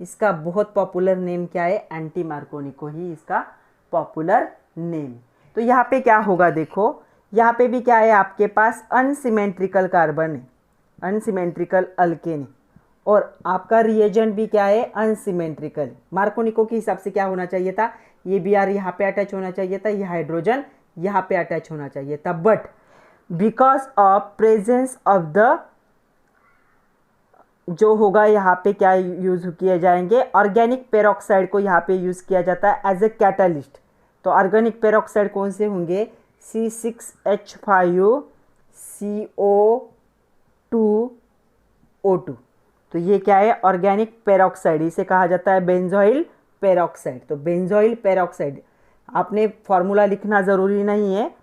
इसका बहुत पॉपुलर नेम क्या है, एंटी मार्को-निको ही इसका पॉपुलर नेम। तो यहाँ पे क्या होगा, देखो यहाँ पे भी क्या है, आपके पास अनसिमेट्रिकल कार्बन है, अनसिमेट्रिकल अल्केन है, और आपका रिएजेंट भी क्या है, अनसिमेट्रिकल। मार्कोनिको के हिसाब से क्या होना चाहिए था, ये बी आर यहाँ पे अटैच होना चाहिए था, ये हाइड्रोजन यहाँ पे अटैच होना चाहिए था, but because of presence of the जो होगा यहाँ पे क्या यूज किए जाएंगे, ऑर्गेनिक पेरोक्साइड को यहाँ पे यूज किया जाता है एज ए कैटलिस्ट। तो ऑर्गेनिक पेरोक्साइड कौन से होंगे, C6H5CO2O2। तो ये क्या है, ऑर्गेनिक पेरोक्साइड, इसे कहा जाता है बेंजोइल पेरोक्साइड। तो बेंजोइल पेरोक्साइड, आपने फॉर्मूला लिखना ज़रूरी नहीं है,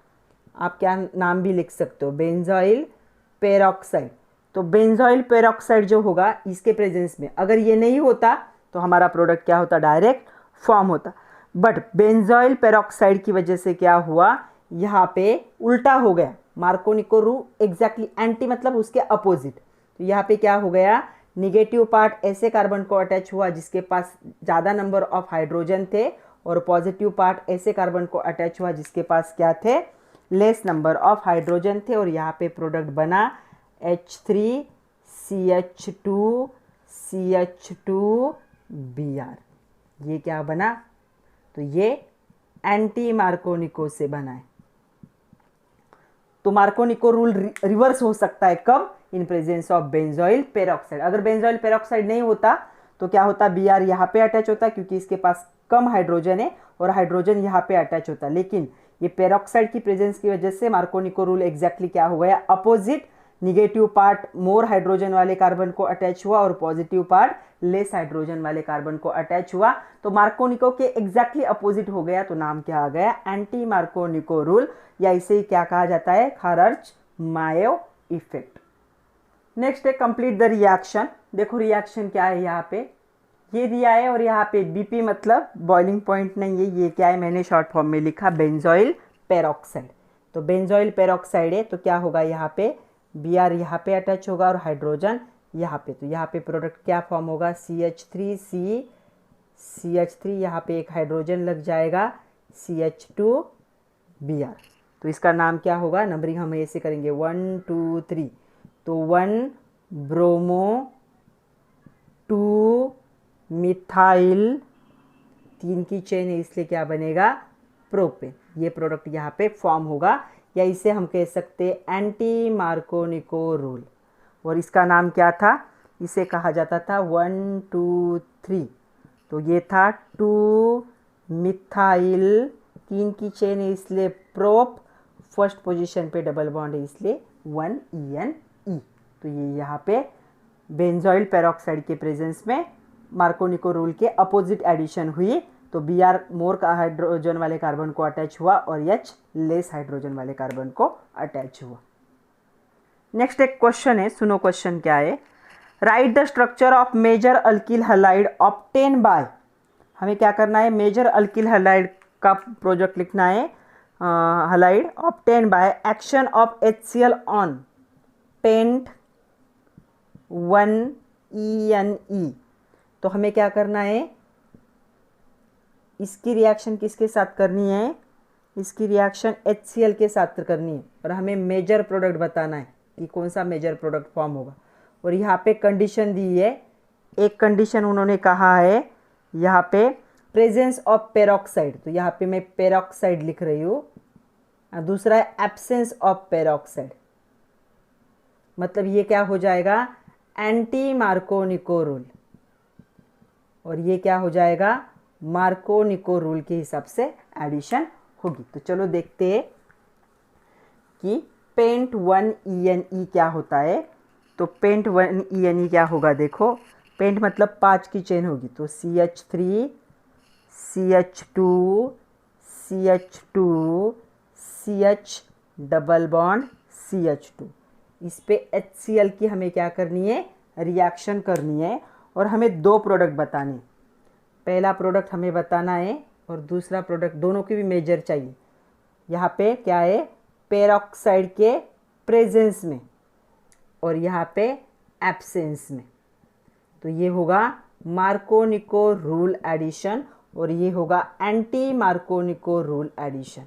आप क्या नाम भी लिख सकते हो, बेंजोइल पेरोक्साइड। तो बेंजोइल पेरोक्साइड जो होगा इसके प्रेजेंस में, अगर ये नहीं होता तो हमारा प्रोडक्ट क्या होता, डायरेक्ट फॉर्म होता। बट बेंजोइल पेरोक्साइड की वजह से क्या हुआ, यहाँ पे उल्टा हो गया, मार्कोनिको रूल एग्जैक्टली एंटी मतलब उसके अपोजिट। तो यहाँ पे क्या हो गया, निगेटिव पार्ट ऐसे कार्बन को अटैच हुआ जिसके पास ज़्यादा नंबर ऑफ हाइड्रोजन थे, और पॉजिटिव पार्ट ऐसे कार्बन को अटैच हुआ जिसके पास क्या थे, लेस नंबर ऑफ हाइड्रोजन थे। और यहाँ पे प्रोडक्ट बना H3CH2CH2Br। ये क्या बना, तो ये एंटी मार्कोनिको से बना है। तो मार्कोनिको रूल रिवर्स हो सकता है कब, इन प्रेजेंस ऑफ बेंजोइल पेरोक्साइड। अगर बेंजोइल पेरोक्साइड नहीं होता तो क्या होता, Br यहाँ पे अटैच होता क्योंकि इसके पास कम हाइड्रोजन है, और हाइड्रोजन यहाँ पे अटैच होता। लेकिन ये पेरोक्साइड की प्रेजेंस की वजह से मार्कोनिको रूल एग्जैक्टली क्या हो गया, opposite. Negative part more hydrogen वाले कार्बन को अटैच हुआ, और पॉजिटिव पार्ट लेस हाइड्रोजन वाले कार्बन को अटैच हुआ। तो मार्कोनिको के एग्जैक्टली अपोजिट हो गया, तो नाम क्या आ गया, एंटी मार्कोनिको रूल, या इसे ही क्या कहा जाता है, खारर्च-मायोव इफेक्ट। नेक्स्ट है कंप्लीट द रिएक्शन। देखो रिएक्शन क्या है, यहाँ पे ये दिया है, और यहाँ पे बीपी मतलब बॉइलिंग पॉइंट नहीं है, ये क्या है, मैंने शॉर्ट फॉर्म में लिखा बेंजोइल पेरोक्साइड। तो बेंजोइल पेरोक्साइड है, तो क्या होगा, यहाँ पे Br यहाँ पे अटैच होगा और हाइड्रोजन यहाँ पे। तो यहाँ पे प्रोडक्ट क्या फॉर्म होगा, CH3 यहाँ पे एक हाइड्रोजन लग जाएगा, CH2Br। तो इसका नाम क्या होगा, नंबरिंग हम ऐसे करेंगे 1 2 3। तो 1 ब्रोमो, 2 मिथाइल, 3 की चेन है इसलिए क्या बनेगा, प्रोपेन। ये प्रोडक्ट यहाँ पे फॉर्म होगा, या इसे हम कह सकते हैं एंटी मार्कोनिको रूल। और इसका नाम क्या था, इसे कहा जाता था 1 2 3। तो ये था 2 मिथाइल, 3 की चेन है इसलिए प्रोप, फर्स्ट पोजीशन पे डबल बॉन्ड है इसलिए 1 ENE। तो ये यहाँ पे बेंजोइल पेरोक्साइड के प्रेजेंस में मार्कोनिको रूल के अपोजिट एडिशन हुई। तो Br मोर का हाइड्रोजन वाले कार्बन को अटैच हुआ, और H लेस हाइड्रोजन वाले कार्बन को अटैच हुआ। नेक्स्ट एक क्वेश्चन है, सुनो क्वेश्चन क्या है, write the structure of major alkyl halide obtain by. हमें क्या करना है, मेजर अल्किल हैलाइड का प्रोजेक्ट लिखना है, halide obtain by action of HCl on pent 1ENE। तो हमें क्या करना है, इसकी रिएक्शन किसके साथ करनी है, इसकी रिएक्शन HCl के साथ करनी है, और हमें मेजर प्रोडक्ट बताना है कि कौन सा मेजर प्रोडक्ट फॉर्म होगा। और यहाँ पे कंडीशन दी है, एक कंडीशन उन्होंने कहा है यहाँ पे प्रेजेंस ऑफ पेरोक्साइड, तो यहाँ पे मैं पेरोक्साइड लिख रही हूँ, और दूसरा है एब्सेंस ऑफ पेरोक्साइड। मतलब ये क्या हो जाएगा, एंटी मार्कोनिको रूल, और ये क्या हो जाएगा, मार्कोनिको रूल के हिसाब से एडिशन होगी। तो चलो देखते हैं कि पेंट 1ENE क्या होता है। तो पेंट 1ENE क्या होगा, देखो पेंट मतलब 5 की चेन होगी, तो CH3 CH2 CH2 CH double bond CH2। इस पे HCl की हमें क्या करनी है, रिएक्शन करनी है, और हमें 2 प्रोडक्ट बताने। पहला प्रोडक्ट हमें बताना है, और दूसरा प्रोडक्ट, दोनों की भी मेजर चाहिए। यहाँ पे क्या है, पेरोक्साइड के प्रेजेंस में, और यहाँ पे एब्सेंस में। तो ये होगा मार्कोनिको रूल एडिशन, और ये होगा anti Markovnikov rule addition.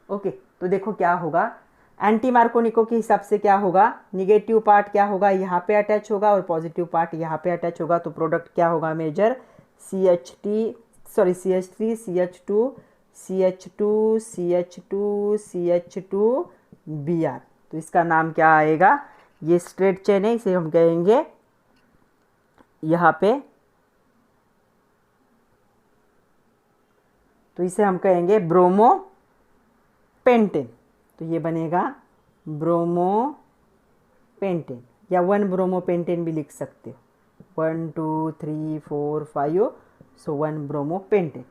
Okay, तो देखो क्या होगा, एंटी मार्कोनिको के हिसाब से क्या होगा, निगेटिव पार्ट क्या होगा, यहाँ पे अटैच होगा और पॉजिटिव पार्ट यहाँ पे अटैच होगा। तो प्रोडक्ट क्या होगा major, CH3 CH2 CH2 CH2 CH2 Br। तो इसका नाम क्या आएगा, ये स्ट्रेट चेन है, इसे हम कहेंगे यहाँ पे, तो इसे हम कहेंगे ब्रोमोपेंटेन। तो ये बनेगा ब्रोमोपेंटेन या 1 ब्रोमोपेंटेन भी लिख सकते हो, 1 2 3 4 5, सो 1 ब्रोमोपेंटेन।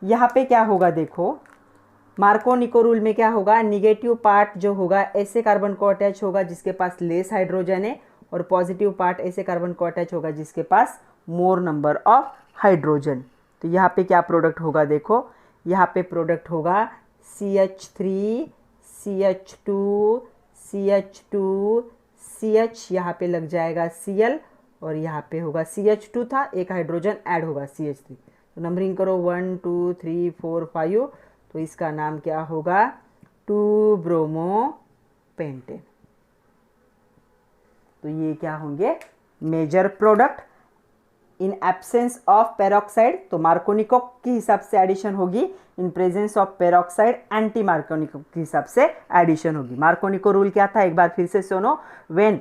यहाँ पे क्या होगा देखो, मार्कोनिको रूल में क्या होगा, निगेटिव पार्ट जो होगा ऐसे कार्बन को अटैच होगा जिसके पास लेस हाइड्रोजन है, और पॉजिटिव पार्ट ऐसे कार्बन को अटैच होगा जिसके पास मोर नंबर ऑफ हाइड्रोजन। तो यहाँ पे क्या प्रोडक्ट होगा देखो, यहाँ पे प्रोडक्ट होगा CH3 CH2 CH2 CH, यहाँ पे लग जाएगा Cl, और यहाँ पे होगा CH2 था, एक हाइड्रोजन ऐड होगा CH3। तो नंबरिंग करो 1 2 3 4 5, तो इसका नाम क्या होगा, 2 ब्रोमोपेंटेन। तो ये क्या होंगे, major product in absence of peroxide. तो मार्कोनिको के हिसाब से एडिशन होगी, in presence of peroxide anti Markovnikov के हिसाब से एडिशन होगी। मार्कोनिको रूल क्या था, एक बार फिर से सुनो, when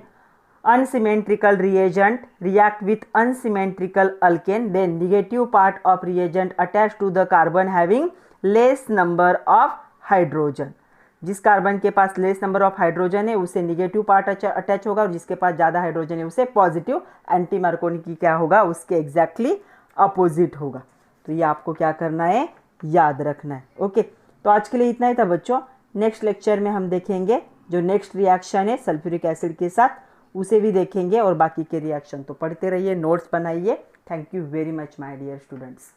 unsymmetrical reagent react with unsymmetrical alkane, then negative part of reagent attached to the carbon having less number of hydrogen। जिस कार्बन के पास लेस नंबर ऑफ हाइड्रोजन है उसे निगेटिव पार्ट अटैच होगा, और जिसके पास ज़्यादा हाइड्रोजन है उसे पॉजिटिव। एंटी मार्कोनिकी क्या होगा, उसके एग्जैक्टली अपोजिट होगा। तो ये आपको क्या करना है, याद रखना है। ओके, तो आज के लिए इतना ही था बच्चों। नेक्स्ट लेक्चर में हम देखेंगे जो नेक्स्ट रिएक्शन है सल्फ्यूरिक एसिड के साथ, उसे भी देखेंगे, और बाकी के रिएक्शन तो पढ़ते रहिए, नोट्स बनाइए। Thank you very much my dear students.